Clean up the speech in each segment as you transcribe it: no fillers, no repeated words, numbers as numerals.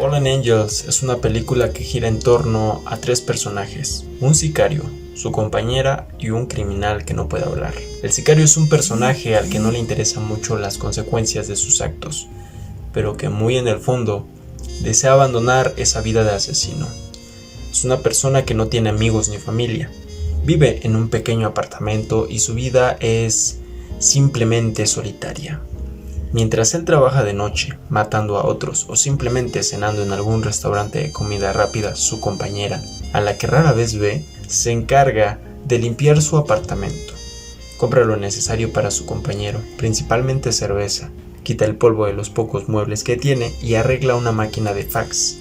Fallen Angels es una película que gira en torno a tres personajes: un sicario, su compañera y un criminal que no puede hablar. El sicario es un personaje al que no le interesan mucho las consecuencias de sus actos, pero que muy en el fondo desea abandonar esa vida de asesino. Es una persona que no tiene amigos ni familia, vive en un pequeño apartamento y su vida es simplemente solitaria. Mientras él trabaja de noche, matando a otros o simplemente cenando en algún restaurante de comida rápida, su compañera, a la que rara vez ve, se encarga de limpiar su apartamento. Compra lo necesario para su compañero, principalmente cerveza, quita el polvo de los pocos muebles que tiene y arregla una máquina de fax.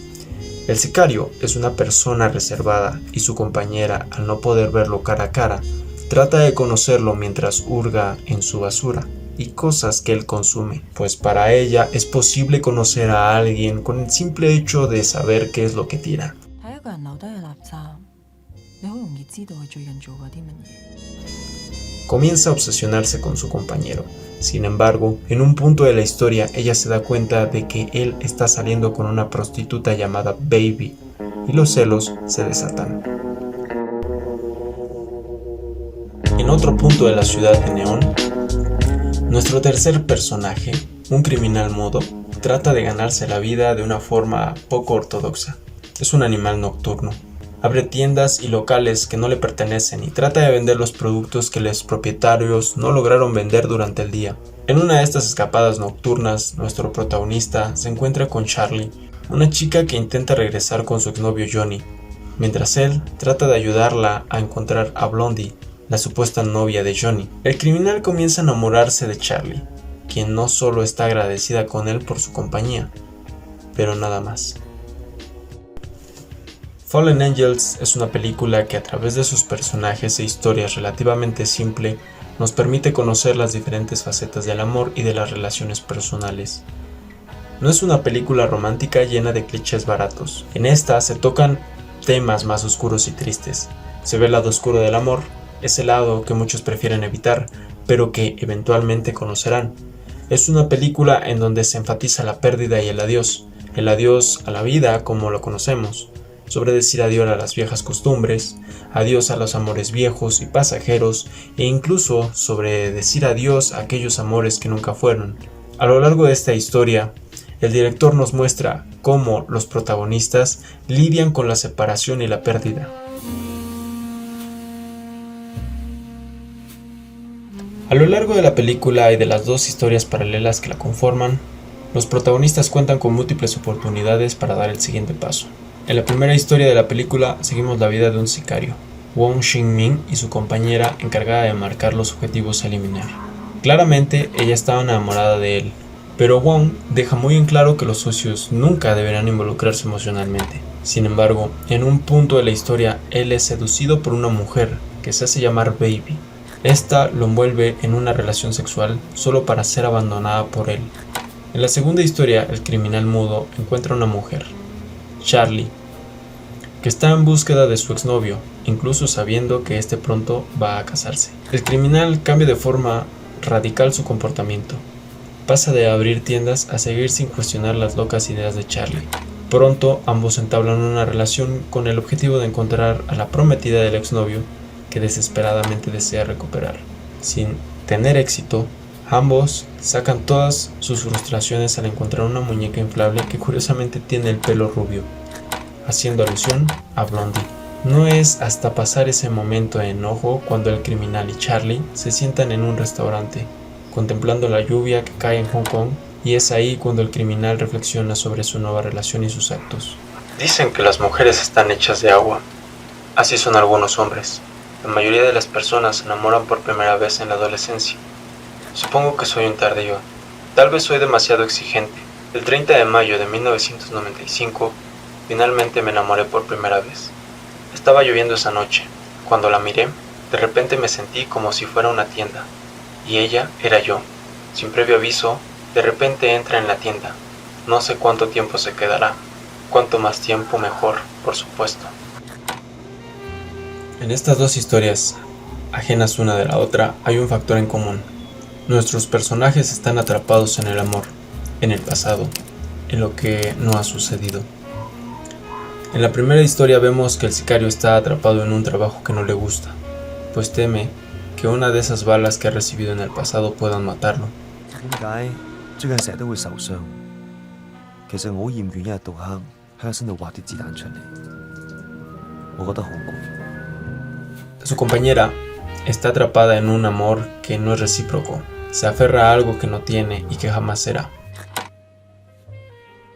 El sicario es una persona reservada y su compañera, al no poder verlo cara a cara, trata de conocerlo mientras hurga en su basura y cosas que él consume, pues para ella es posible conocer a alguien con el simple hecho de saber qué es lo que tira. Comienza a obsesionarse con su compañero. Sin embargo, en un punto de la historia ella se da cuenta de que él está saliendo con una prostituta llamada Baby y los celos se desatan. En otro punto de la ciudad de Neón, nuestro tercer personaje, un criminal mudo, trata de ganarse la vida de una forma poco ortodoxa. Es un animal nocturno. Abre tiendas y locales que no le pertenecen y trata de vender los productos que los propietarios no lograron vender durante el día. En una de estas escapadas nocturnas, nuestro protagonista se encuentra con Charlie, una chica que intenta regresar con su exnovio Johnny, mientras él trata de ayudarla a encontrar a Blondie, la supuesta novia de Johnny. El criminal comienza a enamorarse de Charlie, quien no solo está agradecida con él por su compañía, pero nada más. Fallen Angels es una película que a través de sus personajes e historias relativamente simple nos permite conocer las diferentes facetas del amor y de las relaciones personales. No es una película romántica llena de clichés baratos. En esta se tocan temas más oscuros y tristes. Se ve el lado oscuro del amor, ese lado que muchos prefieren evitar, pero que eventualmente conocerán. Es una película en donde se enfatiza la pérdida y el adiós a la vida como lo conocemos, sobre decir adiós a las viejas costumbres, adiós a los amores viejos y pasajeros, e incluso sobre decir adiós a aquellos amores que nunca fueron. A lo largo de esta historia, el director nos muestra cómo los protagonistas lidian con la separación y la pérdida. A lo largo de la película y de las dos historias paralelas que la conforman, los protagonistas cuentan con múltiples oportunidades para dar el siguiente paso. En la primera historia de la película seguimos la vida de un sicario, Wong Xing-min, y su compañera encargada de marcar los objetivos a eliminar. Claramente ella estaba enamorada de él, pero Wong deja muy en claro que los socios nunca deberán involucrarse emocionalmente. Sin embargo, en un punto de la historia él es seducido por una mujer que se hace llamar Baby. Esta lo envuelve en una relación sexual solo para ser abandonada por él. En la segunda historia, el criminal mudo encuentra una mujer, Charlie, que está en búsqueda de su exnovio, incluso sabiendo que este pronto va a casarse. El criminal cambia de forma radical su comportamiento. Pasa de abrir tiendas a seguir sin cuestionar las locas ideas de Charlie. Pronto ambos entablan una relación con el objetivo de encontrar a la prometida del exnovio que desesperadamente desea recuperar. Sin tener éxito, ambos sacan todas sus frustraciones al encontrar una muñeca inflable que curiosamente tiene el pelo rubio, haciendo alusión a Blondie. No es hasta pasar ese momento de enojo cuando el criminal y Charlie se sientan en un restaurante, contemplando la lluvia que cae en Hong Kong, y es ahí cuando el criminal reflexiona sobre su nueva relación y sus actos. Dicen que las mujeres están hechas de agua. Así son algunos hombres. La mayoría de las personas se enamoran por primera vez en la adolescencia. Supongo que soy un tardío. Tal vez soy demasiado exigente. El 30 de mayo de 1995, finalmente me enamoré por primera vez. Estaba lloviendo esa noche. Cuando la miré, de repente me sentí como si fuera una tienda. Y ella era yo. Sin previo aviso, de repente entra en la tienda. No sé cuánto tiempo se quedará. Cuanto más tiempo mejor, por supuesto. En estas dos historias, ajenas una de la otra, hay un factor en común. Nuestros personajes están atrapados en el amor, en el pasado, en lo que no ha sucedido. En la primera historia vemos que el sicario está atrapado en un trabajo que no le gusta, pues teme que una de esas balas que ha recibido en el pasado puedan matarlo. 點解最近成日都會受傷？其實我好厭倦一日到黑喺個身度畫啲子彈出嚟，我覺得好攰。 Su compañera está atrapada en un amor que no es recíproco, se aferra a algo que no tiene y que jamás será.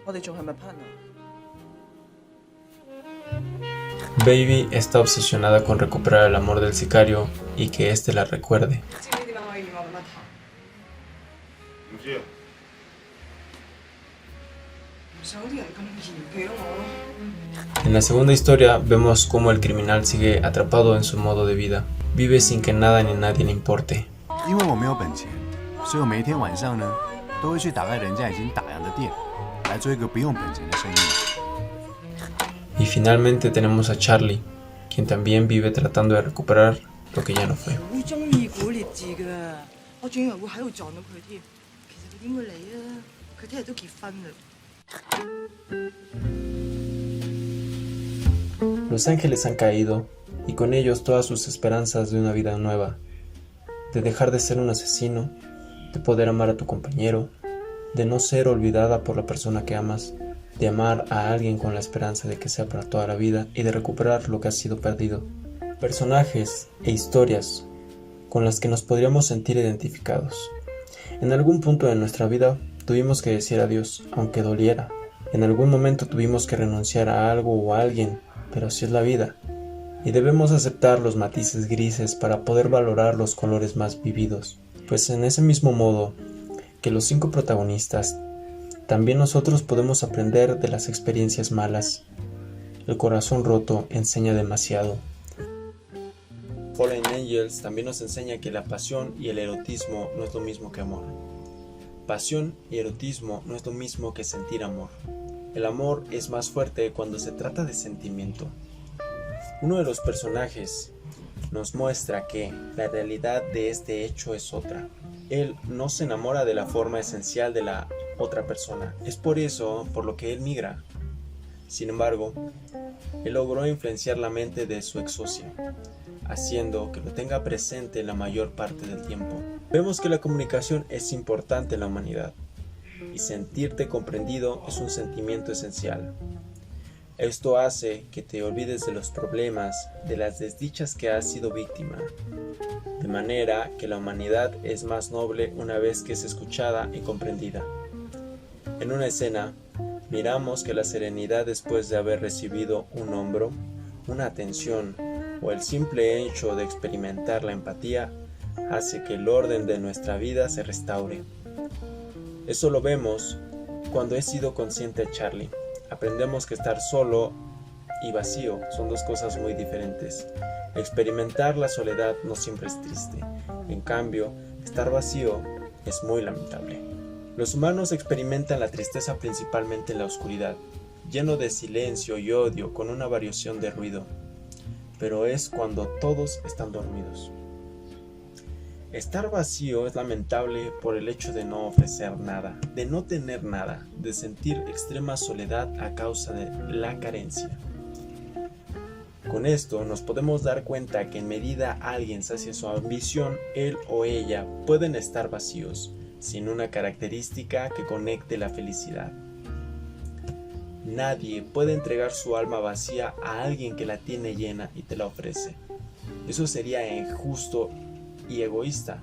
我哋仲係咪 partner？ Baby está obsesionada con recuperar el amor del sicario y que éste la recuerde. 知唔知點解可以我咁樣談？唔知啊。唔想啲人咁嫌棄咯我。 En la segunda historia vemos cómo el criminal sigue atrapado en su modo de vida, vive sin que nada ni nadie le importe. 因为我没有本钱，所以我每一天晚上呢，都会去打开人家已经打烊的店，来做一个不用本钱的生意。 Y finalmente tenemos a Charlie, quien también vive tratando de recuperar lo que ya no fue. 好中意古烈治㗎，我仲以為會喺度撞到佢添。其實佢點會嚟啊？佢聽日都結婚啦。 Los ángeles han caído, y con ellos todas sus esperanzas de una vida nueva, de dejar de ser un asesino, de poder amar a tu compañero, de no ser olvidada por la persona que amas, de amar a alguien con la esperanza de que sea para toda la vida y de recuperar lo que ha sido perdido. Personajes e historias con las que nos podríamos sentir identificados. En algún punto de nuestra vida tuvimos que decir adiós, aunque doliera. En algún momento tuvimos que renunciar a algo o a alguien, pero así es la vida. Y debemos aceptar los matices grises para poder valorar los colores más vividos. Pues en ese mismo modo que los 5 protagonistas, también nosotros podemos aprender de las experiencias malas. El corazón roto enseña demasiado. Fallen Angels también nos enseña que la pasión y el erotismo no es lo mismo que amor. Pasión y erotismo no es lo mismo que sentir amor. El amor es más fuerte cuando se trata de sentimiento. Uno de los personajes nos muestra que la realidad de este hecho es otra. Él no se enamora de la forma esencial de la otra persona. Es por eso por lo que él migra. Sin embargo, él logró influenciar la mente de su ex socia, haciendo que lo tenga presente la mayor parte del tiempo. Vemos que la comunicación es importante en la humanidad, y sentirte comprendido es un sentimiento esencial. Esto hace que te olvides de los problemas, de las desdichas que has sido víctima, de manera que la humanidad es más noble una vez que es escuchada y comprendida. En una escena, miramos que la serenidad después de haber recibido un hombro, una atención o el simple hecho de experimentar la empatía hace que el orden de nuestra vida se restaure. Eso lo vemos cuando he sido consciente de Charlie. Aprendemos que estar solo y vacío son dos cosas muy diferentes. Experimentar la soledad no siempre es triste. En cambio, estar vacío es muy lamentable. Los humanos experimentan la tristeza principalmente en la oscuridad, lleno de silencio y odio con una variación de ruido. Pero es cuando todos están dormidos. Estar vacío es lamentable por el hecho de no ofrecer nada, de no tener nada, de sentir extrema soledad a causa de la carencia. Con esto nos podemos dar cuenta que en medida alguien sacia su ambición, él o ella pueden estar vacíos, sin una característica que conecte la felicidad. Nadie puede entregar su alma vacía a alguien que la tiene llena y te la ofrece. Eso sería injusto y egoísta.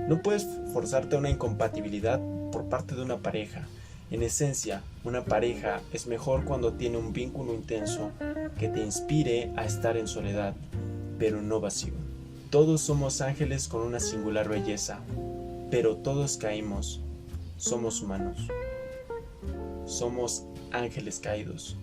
No puedes forzarte a una incompatibilidad por parte de una pareja. En esencia, una pareja es mejor cuando tiene un vínculo intenso que te inspire a estar en soledad, pero no vacío. Todos somos ángeles con una singular belleza, pero todos caímos. Somos humanos. Somos ángeles caídos.